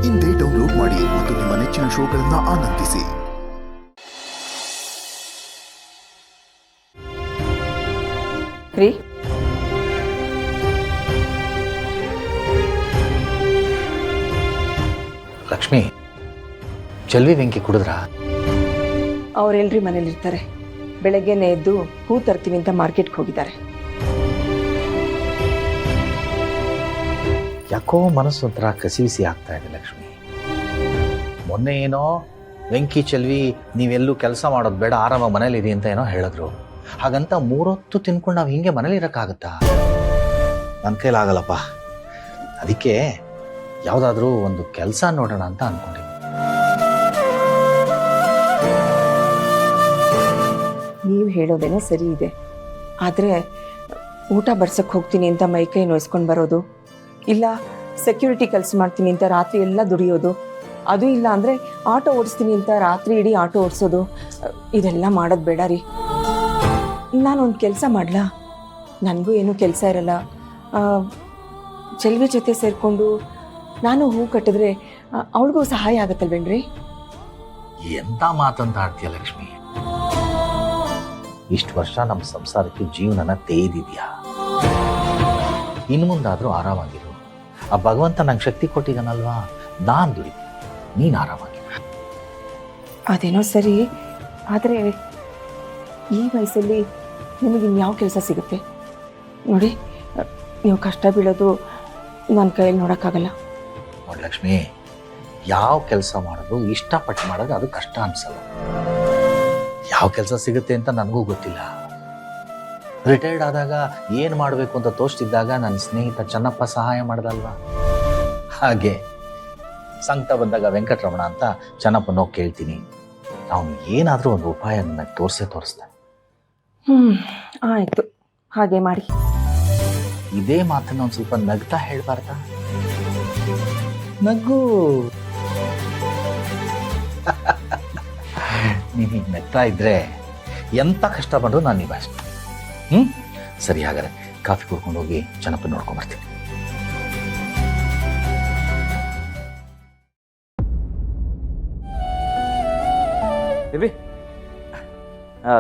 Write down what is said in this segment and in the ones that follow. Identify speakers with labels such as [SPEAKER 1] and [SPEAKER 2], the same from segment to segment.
[SPEAKER 1] ಇಂದೇ ಡೌನ್ಲೋಡ್ ಮಾಡಿ ಮತ್ತು ನಿಮ್ಮ ನೆಚ್ಚಿನ ಶೋಗಳನ್ನು ಆನಂದಿಸಿ.
[SPEAKER 2] ಲಕ್ಷ್ಮಿ, ಚೆಲ್ವಿ ಬೆಂಕಿ ಕುಡಿದ್ರ?
[SPEAKER 3] ಅವರೆಲ್ರಿ ಮನೇಲಿರ್ತಾರೆ. ಬೆಳಗ್ಗೆನೇ ಎದ್ದು ಹೂ ತರ್ತೀವಿ ಅಂತ ಮಾರ್ಕೆಟ್ಗೆ ಹೋಗಿದ್ದಾರೆ.
[SPEAKER 2] ಯಾಕೋ ಮನಸ್ಸು ಒಂಥರ ಕಸಿವಿಸಿ ಆಗ್ತಾ ಇದೆ ಲಕ್ಷ್ಮಿ. ಮೊನ್ನೆ ಏನೋ ವೆಂಕಿ ಚೆಲ್ವಿ ನೀವೆಲ್ಲೂ ಕೆಲಸ ಮಾಡೋದು ಬೇಡ, ಆರಾಮ ಮನೇಲಿರಿ ಅಂತ ಏನೋ ಹೇಳಿದ್ರು. ಹಾಗಂತ 3 ಹೊತ್ತು ತಿನ್ಕೊಂಡು ನಾವು ಹಿಂಗೆ ಮನೇಲಿ ಇರೋಕ್ಕಾಗತ್ತಾ? ನನ್ನ ಕೈಲಾಗಲ್ಲಪ್ಪ. ಅದಕ್ಕೆ ಯಾವುದಾದ್ರೂ ಒಂದು ಕೆಲಸ ನೋಡೋಣ ಅಂತ ಅನ್ಕೊಂಡಿದ್ದೀನಿ.
[SPEAKER 3] ನೀವು ಹೇಳೋದೇನೋ ಸರಿ ಇದೆ, ಆದರೆ ಊಟ ಬರ್ಸಕ್ಕೆ ಹೋಗ್ತೀನಿ ಅಂತ ಮೈಕೈ ನೋಯಿಸ್ಕೊಂಡು ಬರೋದು, ಇಲ್ಲ ಸೆಕ್ಯೂರಿಟಿ ಕೆಲಸ ಮಾಡ್ತೀನಿ ಅಂತ ರಾತ್ರಿ ಎಲ್ಲ ದುಡಿಯೋದು, ಅದು ಇಲ್ಲ ಅಂದರೆ ಆಟೋ ಓಡಿಸ್ತೀನಿ ಅಂತ ರಾತ್ರಿ ಇಡೀ ಆಟೋ ಓಡಿಸೋದು, ಇದೆಲ್ಲ ಮಾಡೋದು ಬೇಡ ರೀ. ನಾನೊಂದು ಕೆಲಸ ಮಾಡಲಾ? ನನಗೂ ಏನೂ ಕೆಲಸ ಇರಲ್ಲ. ಚೆಲ್ವಿ ಜೊತೆ ಸೇರಿಕೊಂಡು ನಾನು ಹೂ ಕಟ್ಟಿದ್ರೆ ಅವಳಿಗೂ ಸಹಾಯ ಆಗತ್ತಲ್ವೇನ್ರಿ?
[SPEAKER 2] ಎಂಥ ಮಾತಂತ ಆಡ್ತೀಯ ಲಕ್ಷ್ಮಿ. ಇಷ್ಟು ವರ್ಷ ನಮ್ಮ ಸಂಸಾರಕ್ಕೆ ಜೀವನನ ತೇದಿದ್ಯಾ. ಇನ್ನು ಮುಂದಾದರೂ ಆರಾಮಾಗಿರು. ಆ ಭಗವಂತ ನಂಗೆ ಶಕ್ತಿ ಕೊಟ್ಟಿದ್ದಾನಲ್ವಾ, ನಾನು ದುಡಿತೀನಿ, ನೀನು ಆರಾಮಾಗಿರು.
[SPEAKER 3] ಅದೇನೋ ಸರಿ, ಆದರೆ ಈ ವಯಸ್ಸಲ್ಲಿ ನಿಮಗೆ ಇನ್ಯಾವ ಕೆಲಸ ಸಿಗುತ್ತೆ ನೋಡಿ? ನೀವು ಕಷ್ಟ ಬೀಳೋದು ನನ್ನ ಕೈಯಲ್ಲಿ ನೋಡೋಕ್ಕಾಗಲ್ಲ.
[SPEAKER 2] ನೋಡಿ ಲಕ್ಷ್ಮಿ, ಯಾವ ಕೆಲಸ ಮಾಡೋದು ಇಷ್ಟಪಟ್ಟು ಮಾಡೋದು ಅದು ಕಷ್ಟ ಅನ್ಸಲ್ಲ. ಯಾವ ಕೆಲಸ ಸಿಗುತ್ತೆ ಅಂತ ನನಗೂ ಗೊತ್ತಿಲ್ಲ. ರಿಟೈರ್ಡ್ ಆದಾಗ ಏನು ಮಾಡಬೇಕು ಅಂತ ತೋರಿಸ್ತಿದ್ದಾಗ ನನ್ನ ಸ್ನೇಹಿತ ಚೆನ್ನಪ್ಪ ಸಹಾಯ ಮಾಡ್ದಲ್ವಾ, ಹಾಗೆ ಸಂಕಟ ಬಂದಾಗ ವೆಂಕಟರಮಣ ಅಂತ ಚೆನ್ನಪ್ಪನ ಹೋಗಿ ಕೇಳ್ತೀನಿ. ಅವನು ಏನಾದರೂ ಒಂದು ಉಪಾಯ ನನಗೆ ತೋರಿಸ್ತಾನೆ.
[SPEAKER 3] ಆಯಿತು, ಹಾಗೆ ಮಾಡಿ.
[SPEAKER 2] ಇದೇ ಮಾತನ್ನ ಒಂದು ಸ್ವಲ್ಪ ನಗ್ತಾ ಹೇಳ್ಬಾರ್ದ? ನಗು. ನೀನು ಹೀಗೆ ನಗ್ತಾ ಇದ್ರೆ ಎಂಥ ಕಷ್ಟ ಬಂದರೂ ನಾನು ನಿಭಾಯಿಸ್ತೀನಿ. ಸರಿ, ಹಾಗಾದ್ರೆ ಕಾಫಿ ಕುಡ್ಕೊಂಡು ಹೋಗಿ ಚೆನ್ನಪ್ಪ ನೋಡ್ಕೊಂಬರ್ತೀನಿ.
[SPEAKER 4] ಬೇಬಿ,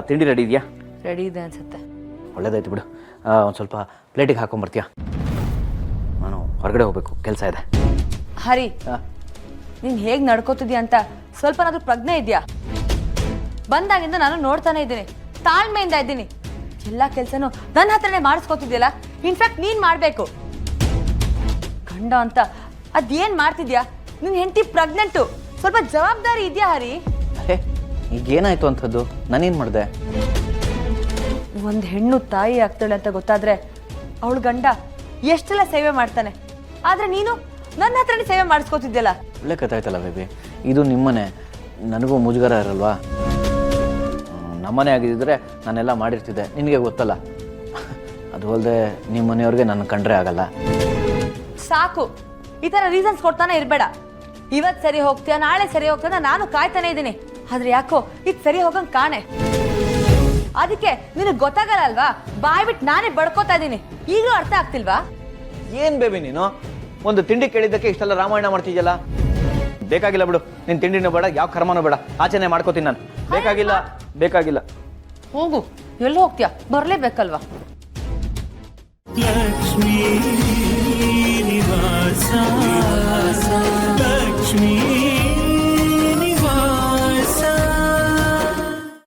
[SPEAKER 4] ತಿಂಡಿ ರೆಡಿ ಇದೆಯಾ?
[SPEAKER 5] ರೆಡಿ ಇದೆ ಅನ್ಸುತ್ತೆ.
[SPEAKER 4] ಒಳ್ಳೇದಾಯ್ತು ಬಿಡು. ಒಂದು ಸ್ವಲ್ಪ ಪ್ಲೇಟಿಗೆ ಹಾಕೊಂಬರ್ತೀಯಾ? ನಾನು ಹೊರಗಡೆ ಹೋಗ್ಬೇಕು, ಕೆಲಸ ಇದೆ.
[SPEAKER 5] ಹರಿ, ನೀನು ಹೇಗೆ ನಡ್ಕೋತಿದ್ಯಾ ಅಂತ ಸ್ವಲ್ಪನಾದ್ರೂ ಪ್ರಜ್ಞೆ ಇದೆಯಾ? ಬಂದಾಗಿಂದ ನಾನು ನೋಡ್ತಾನೆ ಇದ್ದೀನಿ, ತಾಳ್ಮೆಯಿಂದ ಇದ್ದೀನಿ. ಎಲ್ಲ ಕೆಲಸನೂ ನನ್ನ ಹತ್ರನೇ ಮಾಡಿಸ್ಕೊತಿದ್ಯಲ್ಲ. ಇನ್ಫ್ಯಾಕ್ಟ್ ನೀನು ಮಾಡಬೇಕು. ಗಂಡ ಅಂತ ಅದೇನು ಮಾಡ್ತಿದ್ಯಾ? ನಿನ್ನ ಹೆಂಡತಿ ಪ್ರೆಗ್ನೆಂಟು, ಸ್ವಲ್ಪ ಜವಾಬ್ದಾರಿ ಇದೆಯಾ ಹರಿ?
[SPEAKER 4] ಈಗೇನಾಯ್ತು ಅಂಥದ್ದು? ನಾನೇನು ಮಾಡಿದೆ?
[SPEAKER 5] ಒಂದು ಹೆಣ್ಣು ತಾಯಿ ಆಗ್ತಾಳೆ ಅಂತ ಗೊತ್ತಾದ್ರೆ ಅವಳು ಗಂಡ ಎಷ್ಟೆಲ್ಲ ಸೇವೆ ಮಾಡ್ತಾನೆ. ಆದ್ರೆ ನೀನು ನನ್ನ ಹತ್ರನೇ ಸೇವೆ ಮಾಡಿಸ್ಕೊತಿದ್ಯಲ್ಲ.
[SPEAKER 4] ಒಳ್ಳೆ ಕಥೆ ಆಯ್ತಲ್ಲ ಬೇಬಿ. ಇದು ನಿಮ್ಮನೆ, ನನಗೂ ಮುಜುಗರ ಇರಲ್ವಾ? ನಮ್ಮನೆ ಆಗಿದ್ದರೆ ನಾನೆಲ್ಲ ಮಾಡಿರ್ತಿದ್ದೆ, ನಿನಗೆ ಗೊತ್ತಲ್ಲ. ಅದು ಅಲ್ಲದೆ ನಿಮ್ಮ ಮನೆಯವ್ರಿಗೆ ನನ್ನ ಕಂಡ್ರೆ ಆಗಲ್ಲ.
[SPEAKER 5] ಸಾಕು, ಈ ಥರ ರೀಸನ್ಸ್ ಕೊಡ್ತಾನೆ ಇರಬೇಡ. ಇವತ್ತು ಸರಿ ಹೋಗ್ತೀಯ, ನಾಳೆ ಸರಿ ಹೋಗ್ತೀಯ, ನಾನು ಕಾಯ್ತಾನೆ ಇದ್ದೀನಿ. ಆದ್ರೆ ಯಾಕೋ ಇದು ಸರಿ ಹೋಗಂಗೆ ಕಾಣೆ. ಅದಕ್ಕೆ ನಿನಗೆ ಗೊತ್ತಾಗಲ್ಲ ಅಲ್ವಾ? ಬಾಯ್ಬಿಟ್ಟು ನಾನೇ ಬಡ್ಕೋತಾ ಇದ್ದೀನಿ. ಈಗಲೂ ಅರ್ಥ ಆಗ್ತಿಲ್ವಾ?
[SPEAKER 4] ಏನು ಬೇಬಿ ನೀನು ಒಂದು ತಿಂಡಿ ಕೇಳಿದ್ದಕ್ಕೆ ಇಷ್ಟೆಲ್ಲ ರಾಮಾಯಣ ಮಾಡ್ತಿದ್ಯಲ್ಲ? ಬೇಕಾಗಿಲ್ಲ ಬಿಡು, ನಿನ್ನ ತಿಂಡಿನೂ ಬೇಡ, ಯಾವ ಕರ್ಮನೂ ಬೇಡ, ಆಚೆನೆ ಮಾಡ್ಕೋತೀನಿ ನಾನು. ಬೇಕಾಗಿಲ್ಲ.
[SPEAKER 5] ಹೋಗು, ಎಲ್ಲಿ ಹೋಗ್ತೀಯ? ಬರಲೇಬೇಕಲ್ವಾ?
[SPEAKER 6] ಲಕ್ಷ್ಮೀ ನಿವಾಸ